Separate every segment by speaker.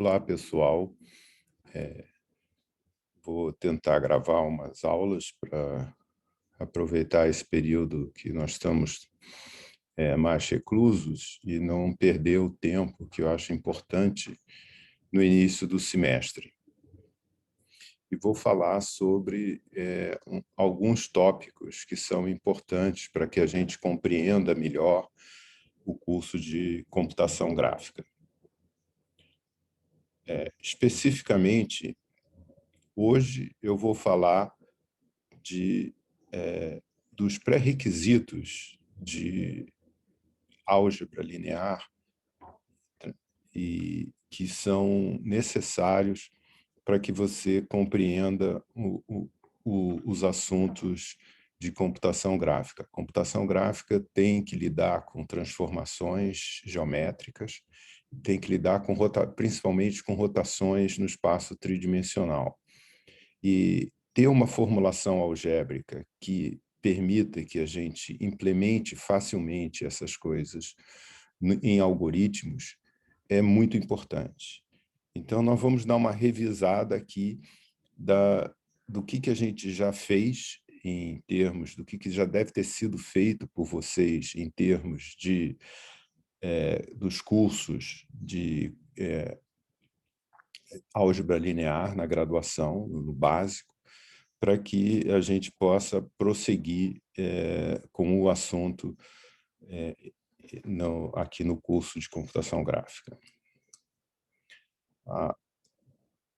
Speaker 1: Olá, pessoal. Vou tentar gravar umas aulas para aproveitar esse período que nós estamos mais reclusos e não perder o tempo que eu acho importante no início do semestre. E vou falar sobre alguns tópicos que são importantes para que a gente compreenda melhor o curso de computação gráfica. Especificamente, hoje eu vou falar dos pré-requisitos de álgebra linear e que são necessários para que você compreenda os assuntos de computação gráfica. Computação gráfica tem que lidar com transformações geométricas, tem que lidar principalmente com rotações no espaço tridimensional. E ter uma formulação algébrica que permita que a gente implemente facilmente essas coisas em algoritmos é muito importante. Então, nós vamos dar uma revisada aqui do que a gente já fez em termos do que já deve ter sido feito por vocês em termos dos cursos de álgebra linear na graduação, no básico, para que a gente possa prosseguir com o assunto aqui no curso de computação gráfica.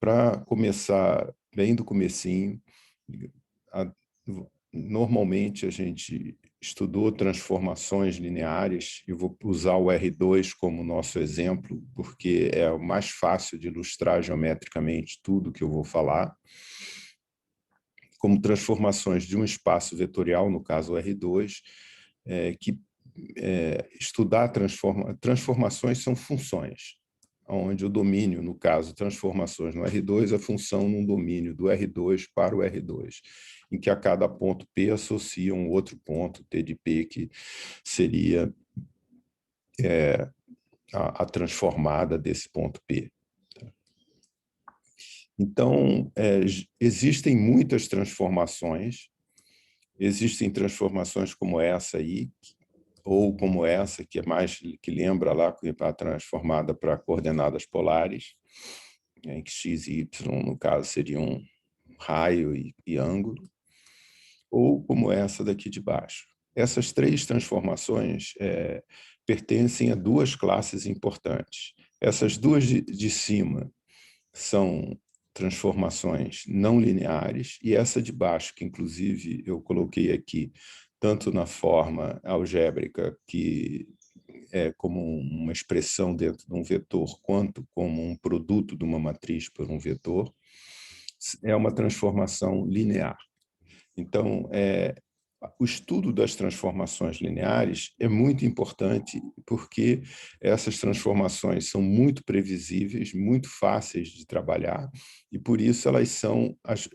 Speaker 1: Para começar bem do comecinho, normalmente a gente estudou transformações lineares, e vou usar o R2 como nosso exemplo, porque é o mais fácil de ilustrar geometricamente tudo que eu vou falar, como transformações de um espaço vetorial, no caso o R2, estudar transformações são funções, onde o domínio, no caso, transformações no R2, é função num domínio do R2 para o R2, em que a cada ponto P associa um outro ponto T de P, que seria a transformada desse ponto P. Então, existem muitas transformações, existem transformações como essa aí, ou como essa, que é mais que lembra lá a transformada para coordenadas polares, em que x e y, no caso, seriam raio e ângulo, ou como essa daqui de baixo. Essas três transformações pertencem a duas classes importantes. Essas duas de cima são transformações não lineares, e essa de baixo, que inclusive eu coloquei aqui, tanto na forma algébrica, que é como uma expressão dentro de um vetor, quanto como um produto de uma matriz por um vetor, é uma transformação linear. Então, o estudo das transformações lineares é muito importante porque essas transformações são muito previsíveis, muito fáceis de trabalhar, e por isso elas são as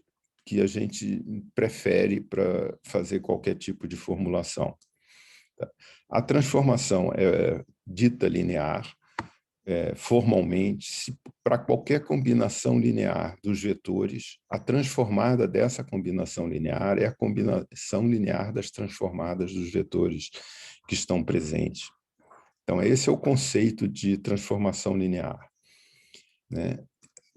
Speaker 1: que a gente prefere para fazer qualquer tipo de formulação. A transformação dita linear, formalmente, para qualquer combinação linear dos vetores, a transformada dessa combinação linear é a combinação linear das transformadas dos vetores que estão presentes. Então, esse é o conceito de transformação linear, né?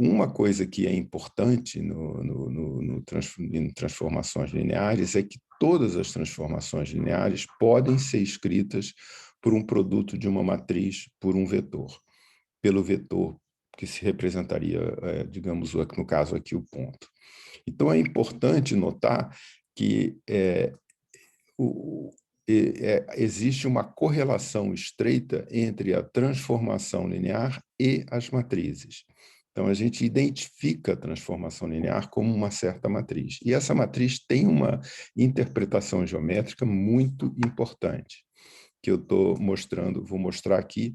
Speaker 1: Uma coisa que é importante em transformações lineares é que todas as transformações lineares podem ser escritas por um produto de uma matriz por um vetor, pelo vetor que se representaria, digamos, no caso aqui, o ponto. Então, é importante notar que existe uma correlação estreita entre a transformação linear e as matrizes. Então, a gente identifica a transformação linear como uma certa matriz. E essa matriz tem uma interpretação geométrica muito importante, que eu vou mostrar aqui,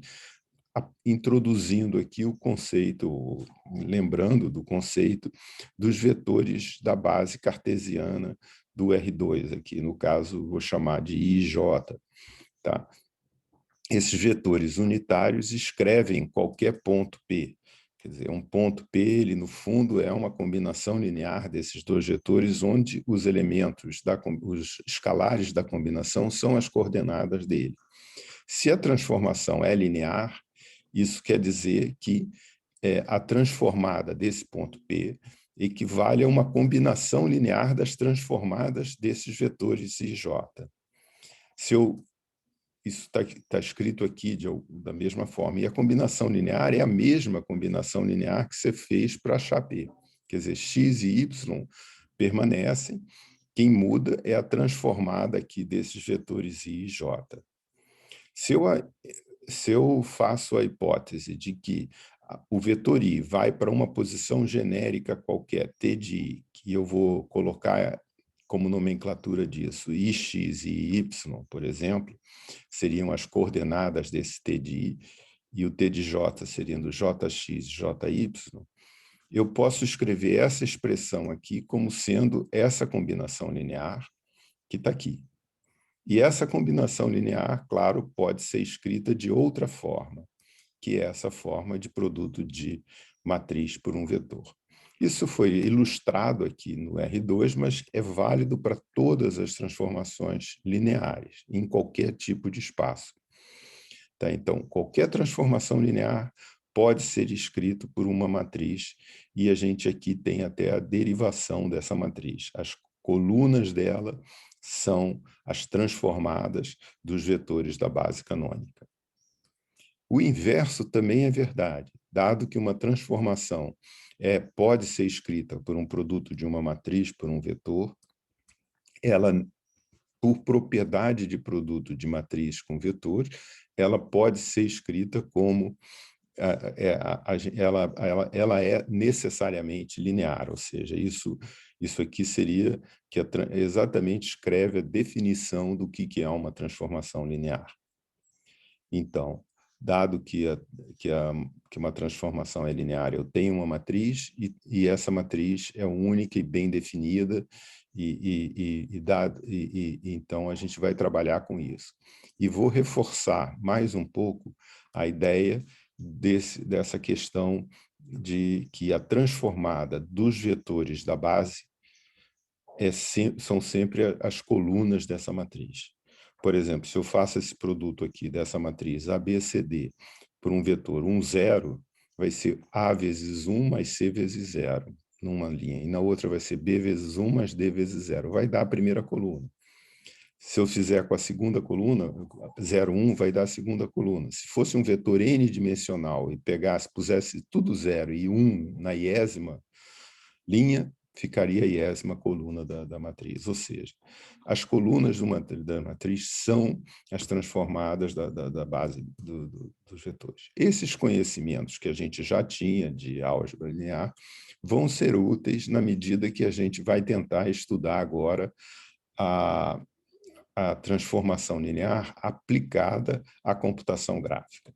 Speaker 1: introduzindo aqui o conceito, lembrando do conceito dos vetores da base cartesiana do R2, aqui no caso vou chamar de I e J. Tá? Esses vetores unitários escrevem qualquer ponto P. Quer dizer, um ponto P, ele, no fundo, é uma combinação linear desses dois vetores, onde os elementos, os escalares da combinação são as coordenadas dele. Se a transformação é linear, isso quer dizer que a transformada desse ponto P equivale a uma combinação linear das transformadas desses vetores I e J. Isso está escrito aqui da mesma forma. E a combinação linear é a mesma combinação linear que você fez para achar P. Quer dizer, X e Y permanecem. Quem muda é a transformada aqui desses vetores I e J. Se eu faço a hipótese de que o vetor I vai para uma posição genérica qualquer, T de I, que eu vou colocar como nomenclatura disso, ix e y, por exemplo, seriam as coordenadas desse T de I, e o T de J seriam do Jx e Jy, eu posso escrever essa expressão aqui como sendo essa combinação linear que está aqui. E essa combinação linear, claro, pode ser escrita de outra forma, que é essa forma de produto de matriz por um vetor. Isso foi ilustrado aqui no R2, mas é válido para todas as transformações lineares, em qualquer tipo de espaço. Tá? Então, qualquer transformação linear pode ser escrito por uma matriz, e a gente aqui tem até a derivação dessa matriz. As colunas dela são as transformadas dos vetores da base canônica. O inverso também é verdade, dado que uma transformação pode ser escrita por um produto de uma matriz por um vetor, ela, por propriedade de produto de matriz com vetor, ela pode ser escrita como ela é necessariamente linear, ou seja, isso aqui seria que exatamente escreve a definição do que é uma transformação linear. Então, dado que uma transformação é linear, eu tenho uma matriz e essa matriz é única e bem definida, então a gente vai trabalhar com isso. E vou reforçar mais um pouco a ideia dessa questão de que a transformada dos vetores da base são sempre as colunas dessa matriz. Por exemplo, se eu faço esse produto aqui dessa matriz ABCD por um vetor 1, 0, vai ser A vezes 1 mais C vezes 0, numa linha. E na outra vai ser B vezes 1 mais D vezes 0. Vai dar a primeira coluna. Se eu fizer com a segunda coluna, 0, 1 vai dar a segunda coluna. Se fosse um vetor n-dimensional e pusesse tudo 0 e 1 na iésima linha, ficaria a iésima coluna da matriz. Ou seja, as colunas da matriz são as transformadas da base dos vetores. Esses conhecimentos que a gente já tinha de álgebra linear vão ser úteis na medida que a gente vai tentar estudar agora a transformação linear aplicada à computação gráfica.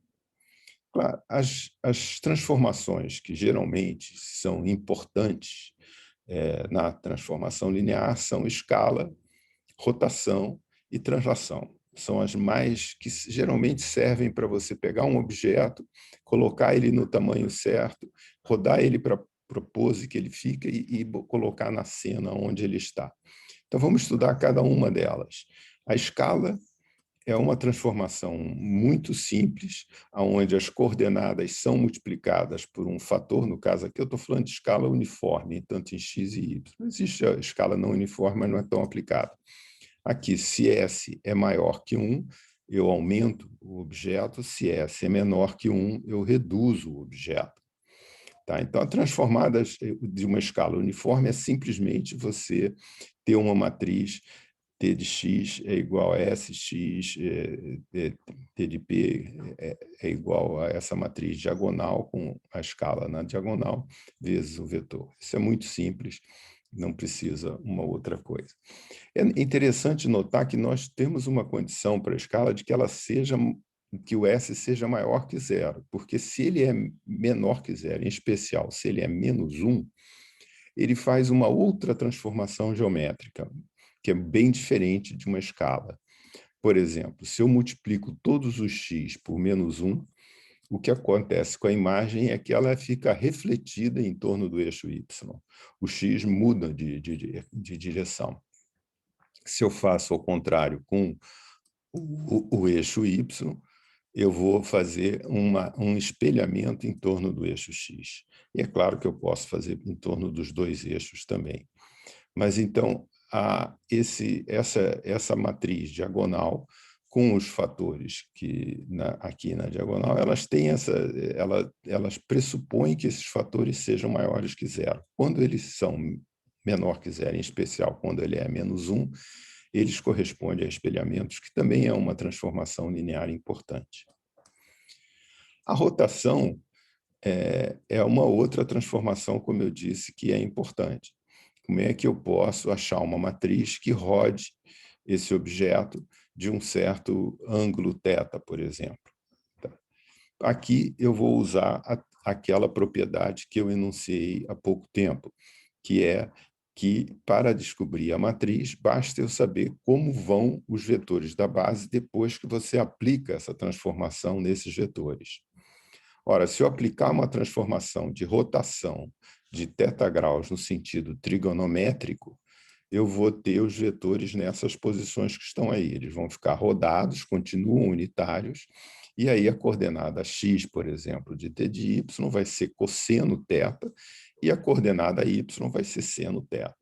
Speaker 1: Claro, as transformações que geralmente são importantes na transformação linear são escala, rotação e translação. São as mais que geralmente servem para você pegar um objeto, colocar ele no tamanho certo, rodar ele para a pose que ele fica e colocar na cena onde ele está. Então, vamos estudar cada uma delas. A escala é uma transformação muito simples, onde as coordenadas são multiplicadas por um fator. No caso aqui, eu estou falando de escala uniforme, tanto em x e y. Existe a escala não uniforme, mas não é tão aplicada. Aqui, se S é maior que 1, eu aumento o objeto. Se S é menor que 1, eu reduzo o objeto. Tá? Então, a transformada de uma escala uniforme é simplesmente você ter uma matriz T de x é igual a SX, T de P é igual a essa matriz diagonal, com a escala na diagonal, vezes o vetor. Isso é muito simples, não precisa uma outra coisa. É interessante notar que nós temos uma condição para a escala de que o S seja maior que 0, porque se ele é menor que 0, em especial se ele é menos 1, ele faz uma outra transformação geométrica, que é bem diferente de uma escala. Por exemplo, se eu multiplico todos os x por menos 1, o que acontece com a imagem é que ela fica refletida em torno do eixo Y. O X muda de direção. Se eu faço ao contrário com o eixo Y, eu vou fazer um espelhamento em torno do eixo X. E é claro que eu posso fazer em torno dos dois eixos também. Mas, então, essa matriz diagonal, com os fatores que aqui na diagonal, elas pressupõem que esses fatores sejam maiores que zero. Quando eles são menor que zero, em especial quando ele é -1, eles correspondem a espelhamentos, que também é uma transformação linear importante. A rotação é uma outra transformação, como eu disse, que é importante. Como é que eu posso achar uma matriz que rode esse objeto de um certo ângulo θ, por exemplo? Aqui eu vou usar aquela propriedade que eu enunciei há pouco tempo, que é que, para descobrir a matriz, basta eu saber como vão os vetores da base depois que você aplica essa transformação nesses vetores. Ora, se eu aplicar uma transformação de rotação de θ graus no sentido trigonométrico, eu vou ter os vetores nessas posições que estão aí. Eles vão ficar rodados, continuam unitários, e aí a coordenada x, por exemplo, de t de y vai ser cosseno θ, e a coordenada y vai ser seno θ.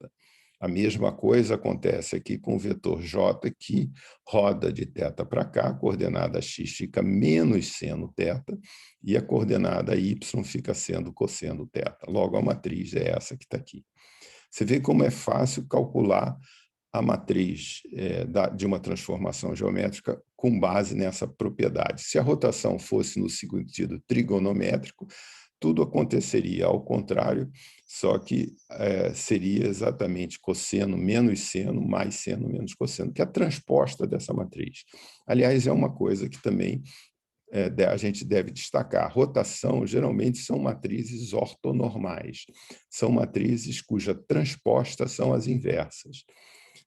Speaker 1: A mesma coisa acontece aqui com o vetor j, que roda de θ para cá, a coordenada x fica menos seno θ, e a coordenada y fica sendo cosseno θ. Logo, a matriz é essa que está aqui. Você vê como é fácil calcular a matriz de uma transformação geométrica com base nessa propriedade. Se a rotação fosse no sentido trigonométrico, tudo aconteceria ao contrário, só que seria exatamente cosseno menos seno, mais seno menos cosseno, que é a transposta dessa matriz. Aliás, é uma coisa que também a gente deve destacar. Rotação, geralmente, são matrizes ortonormais. São matrizes cuja transposta são as inversas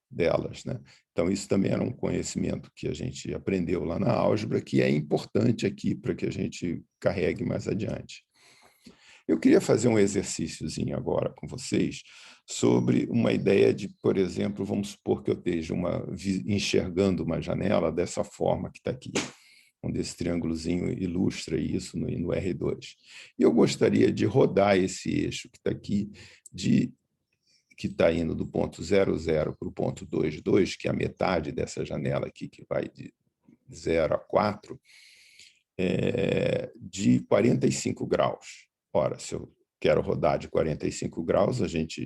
Speaker 1: delas, né? Então, isso também era um conhecimento que a gente aprendeu lá na álgebra, que é importante aqui para que a gente carregue mais adiante. Eu queria fazer um exercíciozinho agora com vocês sobre uma ideia de, por exemplo, vamos supor que eu esteja enxergando uma janela dessa forma que está aqui, onde esse triângulozinho ilustra isso no R2. E eu gostaria de rodar esse eixo que está aqui, que está indo do ponto 0, 0 para o ponto 2, 2, que é a metade dessa janela aqui, que vai de 0 a 4, de 45 graus. Ora, se eu quero rodar de 45 graus,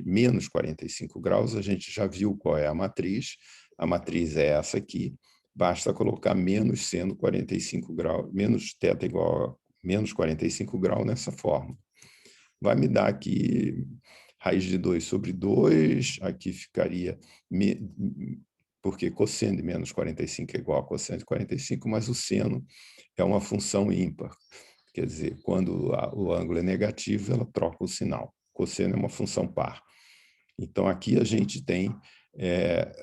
Speaker 1: menos 45 graus, a gente já viu qual é a matriz. A matriz é essa aqui. Basta colocar menos seno 45 graus, menos θ igual a menos 45 graus nessa forma. Vai me dar aqui raiz de 2 sobre 2, aqui ficaria, porque cosseno de menos 45 é igual a cosseno de 45, mas o seno é uma função ímpar. Quer dizer, quando o ângulo é negativo, ela troca o sinal. Cosseno é uma função par. Então, aqui a gente tem,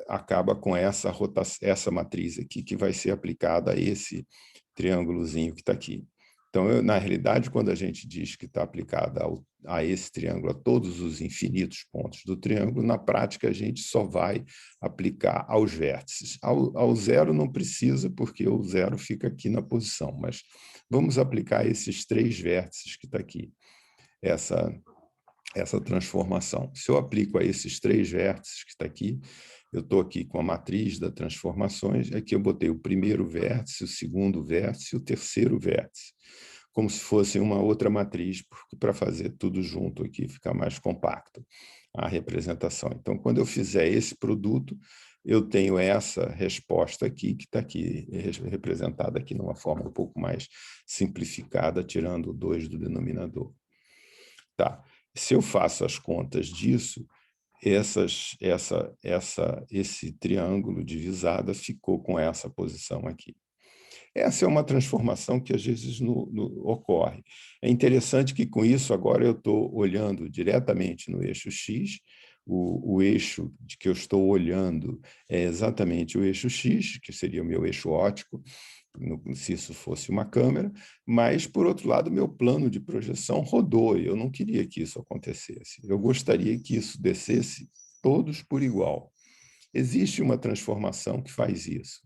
Speaker 1: acaba com essa matriz aqui, que vai ser aplicada a esse triângulozinho que está aqui. Então, na realidade, quando a gente diz que está aplicada a esse triângulo, a todos os infinitos pontos do triângulo, na prática, a gente só vai aplicar aos vértices. Ao zero não precisa, porque o zero fica aqui na posição, mas vamos aplicar esses 3 vértices que está aqui, essa transformação. Se eu aplico a esses 3 vértices que está aqui, eu estou aqui com a matriz das transformações, aqui eu botei o primeiro vértice, o segundo vértice e o terceiro vértice, como se fosse uma outra matriz, para fazer tudo junto aqui, ficar mais compacto a representação. Então, quando eu fizer esse produto, eu tenho essa resposta aqui, que está aqui, representada aqui numa forma um pouco mais simplificada, tirando o 2 do denominador. Tá. Se eu faço as contas disso, esse triângulo divisado ficou com essa posição aqui. Essa é uma transformação que às vezes ocorre. É interessante que com isso agora eu estou olhando diretamente no eixo X, o eixo de que eu estou olhando é exatamente o eixo X, que seria o meu eixo óptico, se isso fosse uma câmera, mas, por outro lado, meu plano de projeção rodou, e eu não queria que isso acontecesse. Eu gostaria que isso descesse todos por igual. Existe uma transformação que faz isso.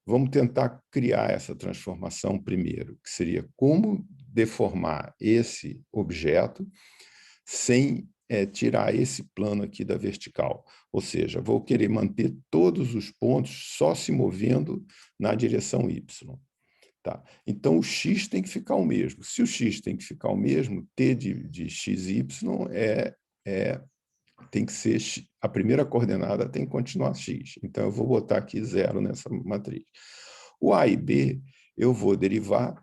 Speaker 1: Vamos tentar criar essa transformação primeiro, que seria como deformar esse objeto sem tirar esse plano aqui da vertical. Ou seja, vou querer manter todos os pontos só se movendo na direção Y. Tá? Então, o x tem que ficar o mesmo. Se o x tem que ficar o mesmo, t de xy tem que ser a primeira coordenada tem que continuar x. Então, eu vou botar aqui 0 nessa matriz. O a e b eu vou derivar,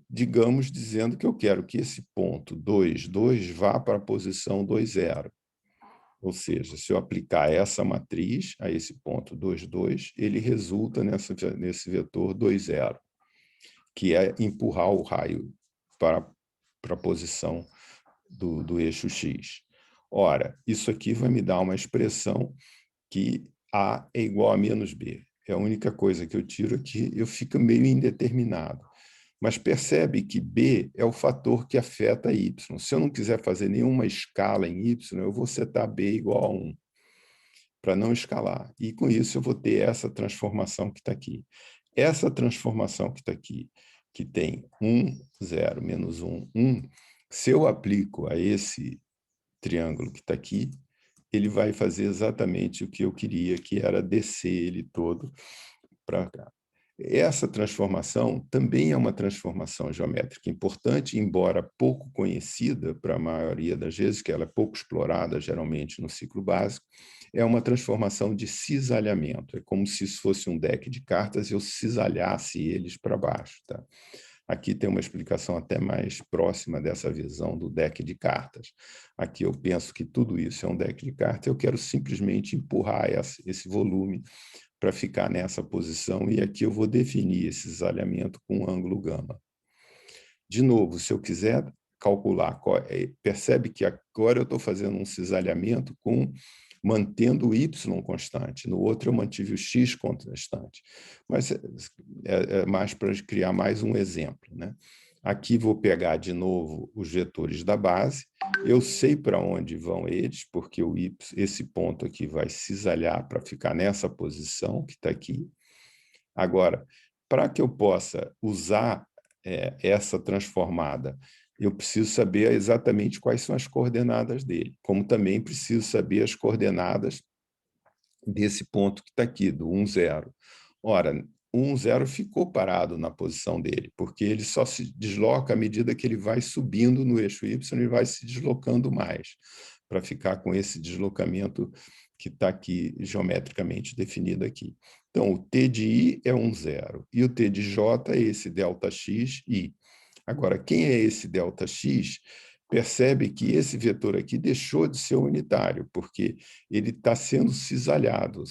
Speaker 1: digamos, dizendo que eu quero que esse ponto 2, 2 vá para a posição 2, 0. Ou seja, se eu aplicar essa matriz a esse ponto 2, 2, ele resulta nesse vetor 2, 0, que é empurrar o raio para a posição do eixo x. Ora, isso aqui vai me dar uma expressão que A é igual a menos B. É a única coisa que eu tiro aqui, eu fico meio indeterminado. Mas percebe que B é o fator que afeta Y. Se eu não quiser fazer nenhuma escala em Y, eu vou setar B igual a 1, para não escalar. E com isso eu vou ter essa transformação que está aqui. Essa transformação que está aqui, que tem 1, 0, menos 1, 1, se eu aplico a esse triângulo que está aqui, ele vai fazer exatamente o que eu queria, que era descer ele todo para cá. Essa transformação também é uma transformação geométrica importante, embora pouco conhecida para a maioria das vezes, que ela é pouco explorada, geralmente, no ciclo básico, é uma transformação de cisalhamento. É como se isso fosse um deck de cartas e eu cisalhasse eles para baixo. Tá? Aqui tem uma explicação até mais próxima dessa visão do deck de cartas. Aqui eu penso que tudo isso é um deck de cartas, eu quero simplesmente empurrar esse volume para ficar nessa posição, e aqui eu vou definir esse cisalhamento com ângulo gama. De novo, se eu quiser calcular, percebe que agora eu estou fazendo um cisalhamento mantendo o y constante, no outro eu mantive o x constante. Mas é mais para criar mais um exemplo, né? Aqui vou pegar de novo os vetores da base, eu sei para onde vão eles, porque esse ponto aqui vai cisalhar para ficar nessa posição que está aqui. Agora, para que eu possa usar essa transformada, eu preciso saber exatamente quais são as coordenadas dele, como também preciso saber as coordenadas desse ponto que está aqui, do 1, 0. Ora, 1, 0 ficou parado na posição dele, porque ele só se desloca à medida que ele vai subindo no eixo Y, ele vai se deslocando mais, para ficar com esse deslocamento que está aqui geometricamente definido aqui. Então, o T de I é 1, 0, e o T de J é esse ΔX, I. Agora, quem é esse ΔX? Percebe que esse vetor aqui deixou de ser unitário, porque ele está sendo cisalhado.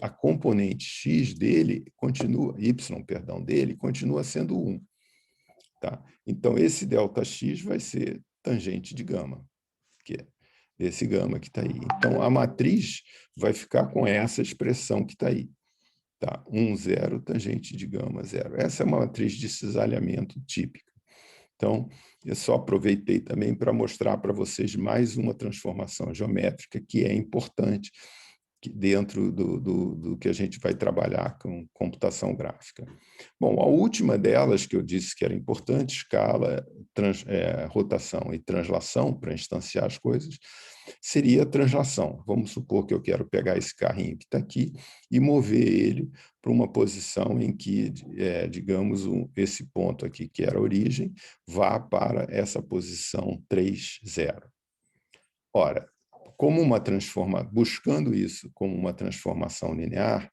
Speaker 1: A componente x dele continua, y, perdão, dele continua sendo 1. Tá? Então, esse ΔX vai ser tangente de gama, que é esse gama que está aí. Então, a matriz vai ficar com essa expressão que está aí. Tá? 1, 0, tangente de gama, 0. Essa é uma matriz de cisalhamento típica. Então, eu só aproveitei também para mostrar para vocês mais uma transformação geométrica que é importante dentro do que a gente vai trabalhar com computação gráfica. Bom, a última delas, que eu disse que era importante, escala, rotação e translação, para instanciar as coisas, seria a translação. Vamos supor que eu quero pegar esse carrinho que está aqui e mover ele para uma posição em que, digamos, esse ponto aqui, que era a origem, vá para essa posição 3, 0. Ora, buscando isso como uma transformação linear,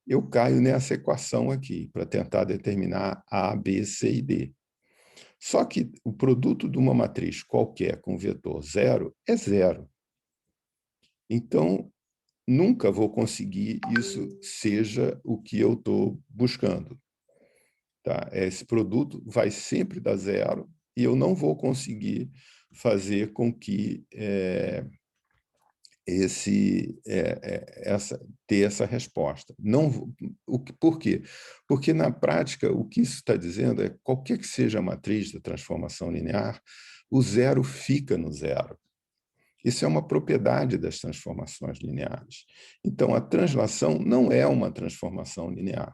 Speaker 1: eu caio nessa equação aqui para tentar determinar A, B, C e D. Só que o produto de uma matriz qualquer com vetor 0 é 0. Então, nunca vou conseguir isso seja o que eu estou buscando. Tá? Esse produto vai sempre dar 0 e eu não vou conseguir fazer com que ter essa resposta. Não, por quê? Porque, na prática, o que isso está dizendo é que qualquer que seja a matriz da transformação linear, o zero fica no zero. Isso é uma propriedade das transformações lineares. Então, a translação não é uma transformação linear.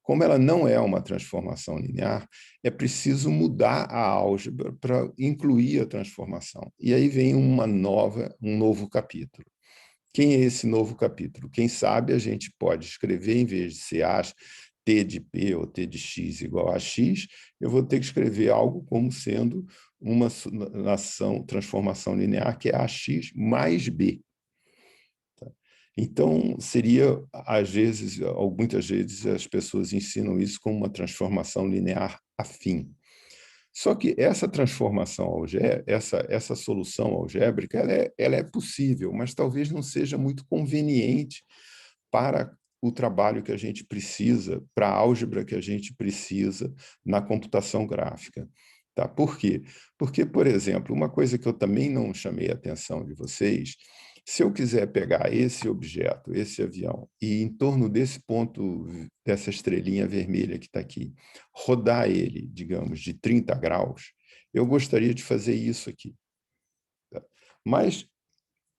Speaker 1: Como ela não é uma transformação linear, é preciso mudar a álgebra para incluir a transformação. E aí vem um novo capítulo. Quem é esse novo capítulo? Quem sabe a gente pode escrever, em vez de ser T de P ou T de X igual a X, eu vou ter que escrever algo como sendo uma transformação linear que é AX mais B. Então, seria, às vezes, ou muitas vezes, as pessoas ensinam isso como uma transformação linear afim. Só que essa transformação, essa solução algébrica, ela é possível, mas talvez não seja muito conveniente para o trabalho que a gente precisa, para a álgebra que a gente precisa na computação gráfica. Tá? Por quê? Porque, por exemplo, uma coisa que eu também não chamei a atenção de vocês, se eu quiser pegar esse objeto, esse avião, e em torno desse ponto, dessa estrelinha vermelha que está aqui, rodar ele, digamos, de 30 graus, eu gostaria de fazer isso aqui. Tá? Mas,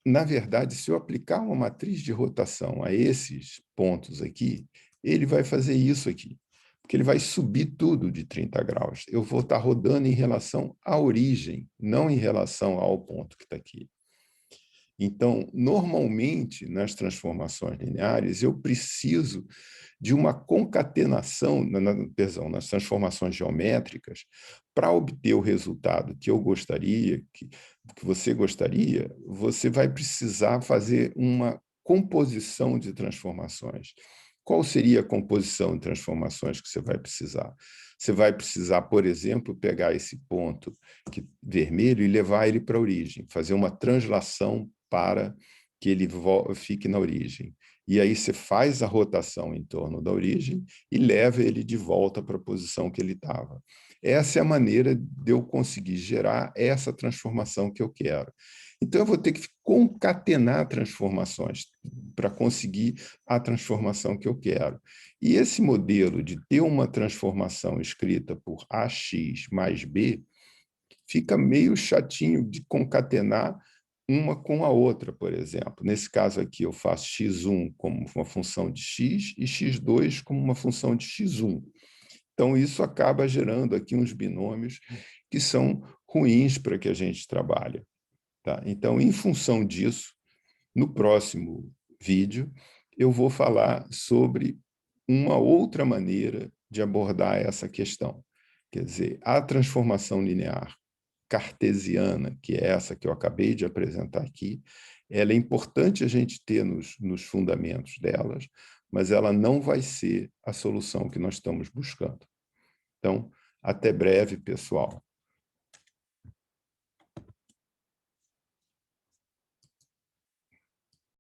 Speaker 1: na verdade, se eu aplicar uma matriz de rotação a esses pontos aqui, ele vai fazer isso aqui, porque ele vai subir tudo de 30 graus. Eu vou estar rodando em relação à origem, não em relação ao ponto que está aqui. Então, normalmente, nas transformações lineares, eu preciso de uma concatenação, nas transformações geométricas, para obter o resultado que eu gostaria, que você gostaria, você vai precisar fazer uma composição de transformações. Qual seria a composição de transformações que você vai precisar? Você vai precisar, por exemplo, pegar esse ponto vermelho e levar ele para a origem, fazer uma translação para que ele fique na origem. E aí você faz a rotação em torno da origem e leva ele de volta para a posição que ele estava. Essa é a maneira de eu conseguir gerar essa transformação que eu quero. Então, eu vou ter que concatenar transformações para conseguir a transformação que eu quero. E esse modelo de ter uma transformação escrita por AX mais B fica meio chatinho de concatenar uma com a outra, por exemplo. Nesse caso aqui, eu faço x1 como uma função de x e x2 como uma função de x1. Então, isso acaba gerando aqui uns binômios que são ruins para que a gente trabalhe. Tá? Então, em função disso, no próximo vídeo, eu vou falar sobre uma outra maneira de abordar essa questão. Quer dizer, a transformação linear cartesiana, que é essa que eu acabei de apresentar aqui, ela é importante a gente ter nos fundamentos delas, mas ela não vai ser a solução que nós estamos buscando. Então, até breve, pessoal.